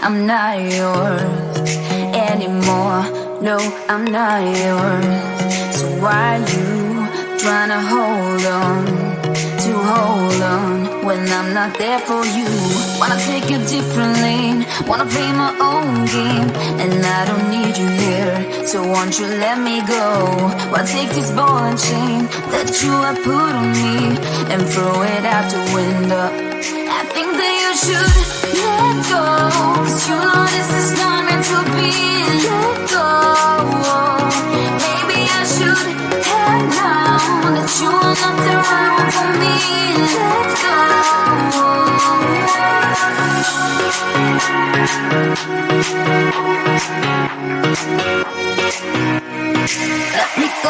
I'm not yours anymore. No, I'm not yours. So why you tryna hold on when I'm not there for you? Wanna take a different lane, wanna play my own game, and I don't need you here, so won't you let me go? Wanna take this ball and chain that you have put on me and throw it out the window. I think that you should let go, 'cause you know this is not meant to be. Let go. Maybe I should have known that you are not the right one for me. Let go. Let me go.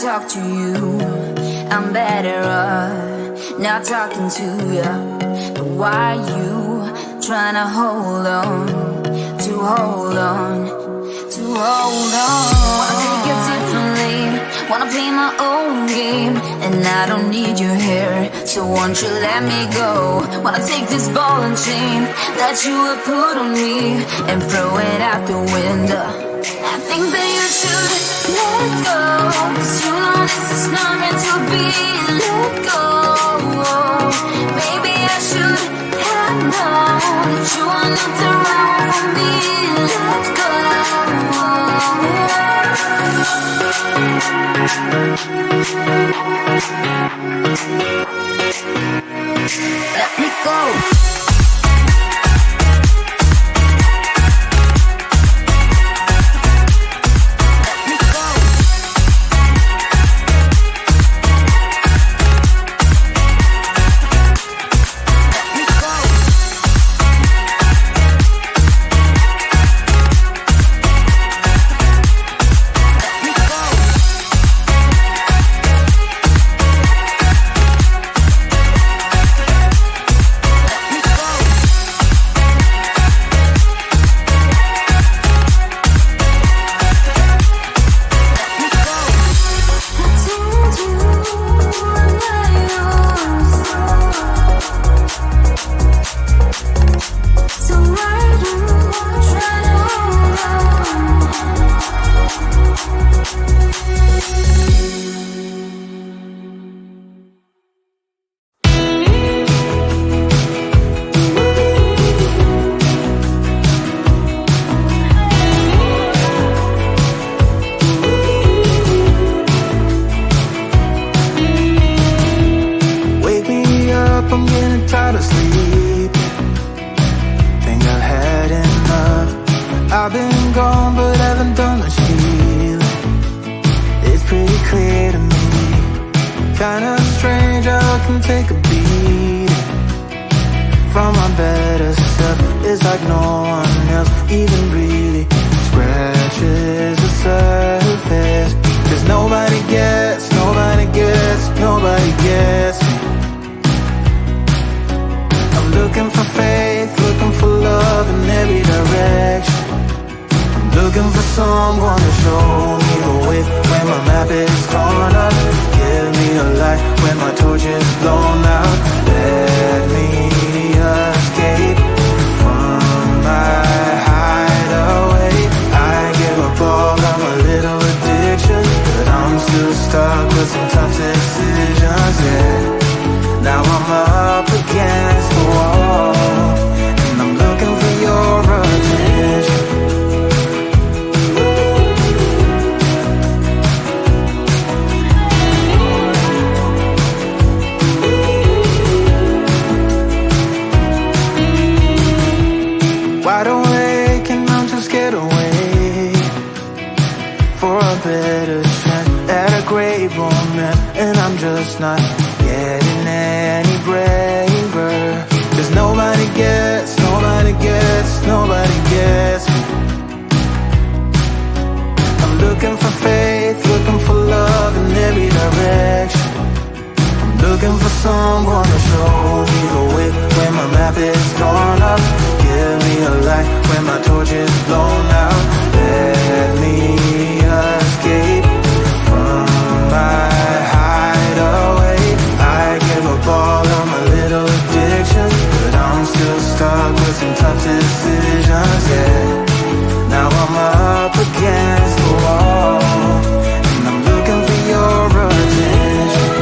Talk to you, I'm better off not talking to you. But why you tryna hold on? Wanna take it differently, wanna play my own game, and I don't need you here, so won't you let me go? Wanna take this ball and chain that you have put on me and throw it out the window. I think that you should let go, 'cause you know this is not meant to be. Let go. Maybe I should have known that you are not the right one for me. Let go. Let me go. I've been gone but haven't done much healing. It's pretty clear to me, kinda strange how I can take a beating from my better self. It's like no one else even really scratches the surface. 'Cause nobody gets me. I'm looking for faith, looking for love in every direction. Looking for someone to show me the way when my map is torn up. Give me a light when my torch is blown out. Let me escape from my hideaway. I give up all of my little addictions, but I'm still stuck with some tough decisions, yeah. Now I'm up against the wall, and I'm looking for your attention. Wide awake and I'm just scared away for a better chance at a great romance, and I'm just not getting any braver. someone to show me the way when my map is torn up. Give me a light when my torch is blown out. Let me escape from my hideaway. I give up all of my little addictions, but I'm still stuck with some tough decisions, yeah. Now I'm up against the wall, and I'm looking for your attention.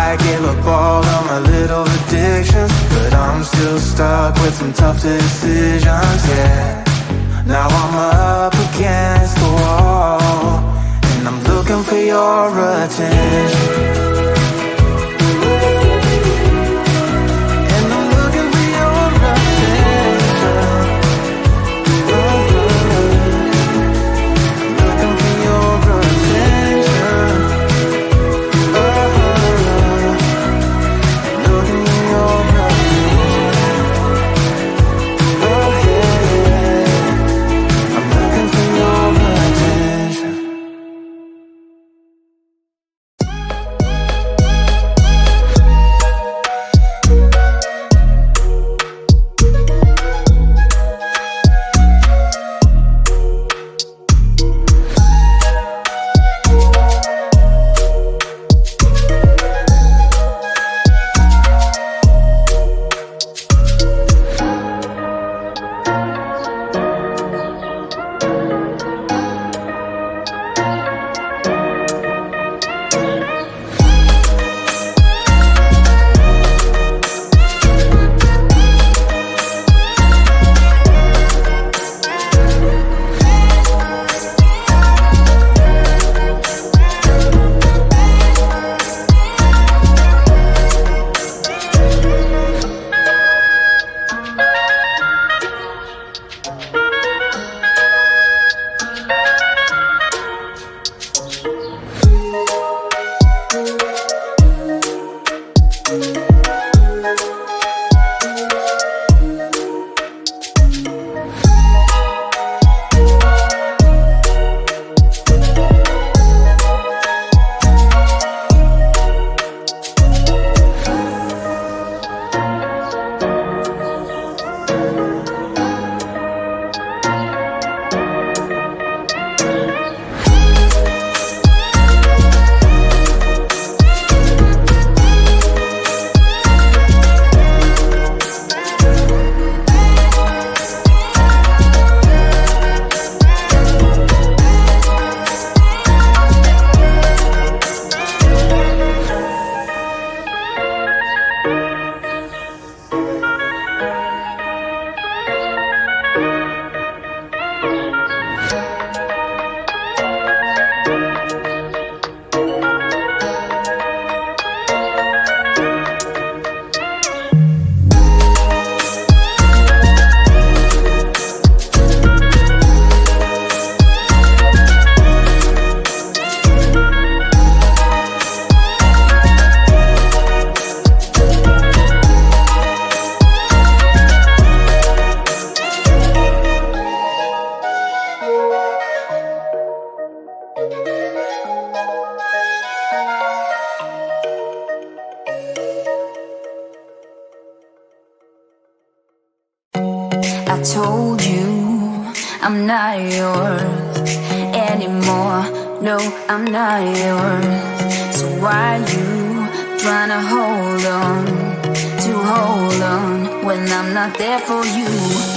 I gave up all of my little addictions, but I'm still stuck with some tough decisions, yeah. Now I'm up against the wall, and I'm looking for your attention. And I'm looking for your attention. Looking for your attention. Looking for your attention. Oh yeah, I'm looking for your attention. I told you I'm not yours anymore. No, I'm not yours. So why you trying to hold on when I'm not there for you?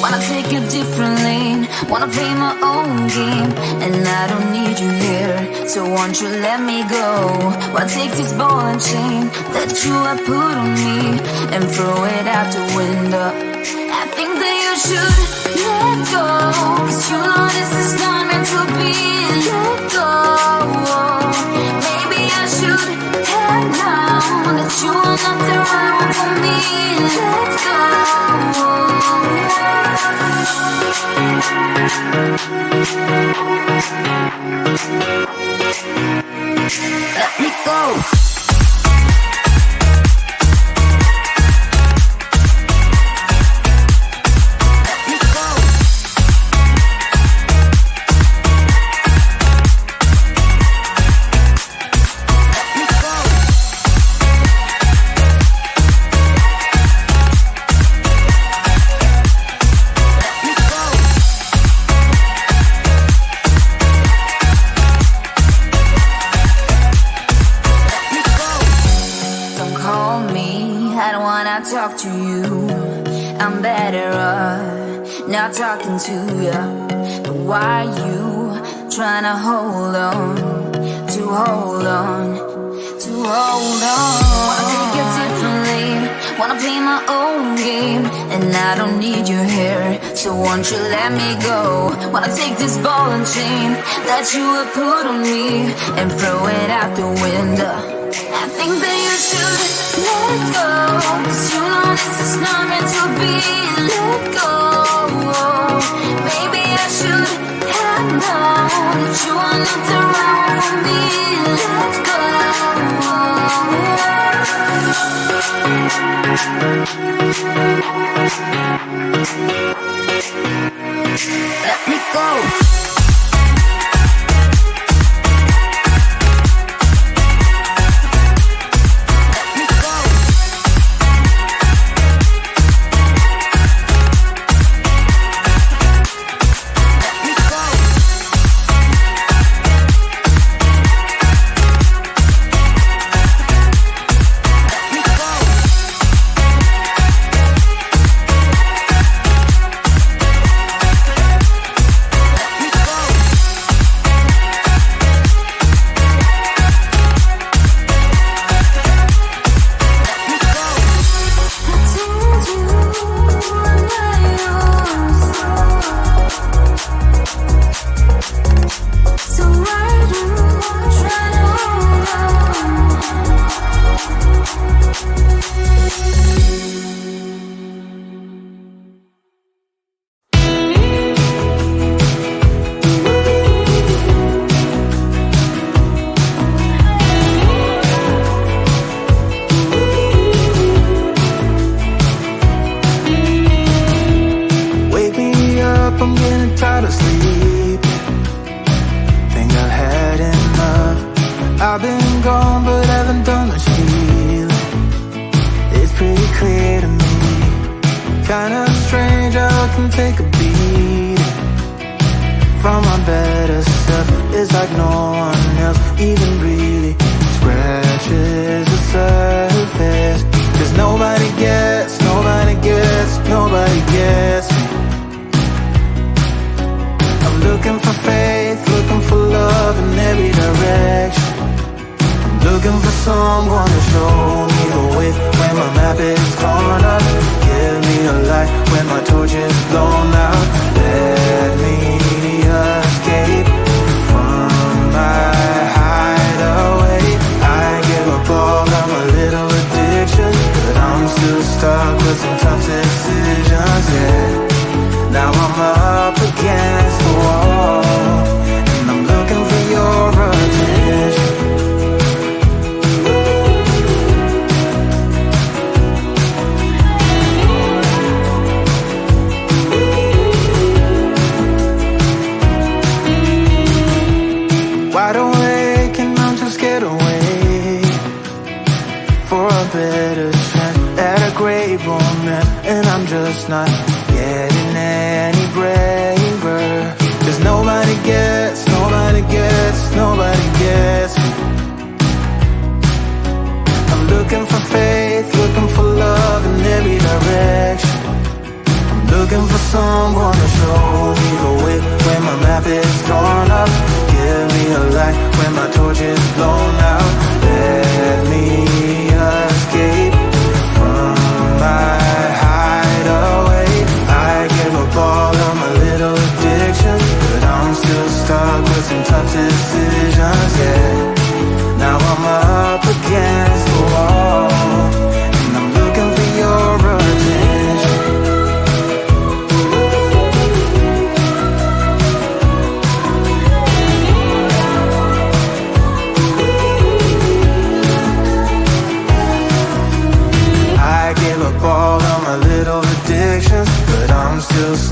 Wanna take a different lane, wanna play my own game, and I don't need you here, so won't you let me go? Wanna take this ball and chain that you have put on me and throw it out the window. I think that you should let go, 'cause you know this is not meant to be. Let go. Maybe I should have known that you are not the right one for me. Let go. Let me go. talk to you, I'm better off not talking to you. But why you trying to hold on, to hold on, to hold on? Wanna take it differently, wanna play my own game, and I don't need your hair, so won't you let me go? Wanna take this ball and chain that you have put on me and throw it out the window. I think that you should let go, 'cause you know this is not meant to be. Let go. Maybe I should have known that you are not the wrong for me. Let go. Let me go.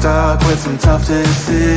stuck with some tough decisions.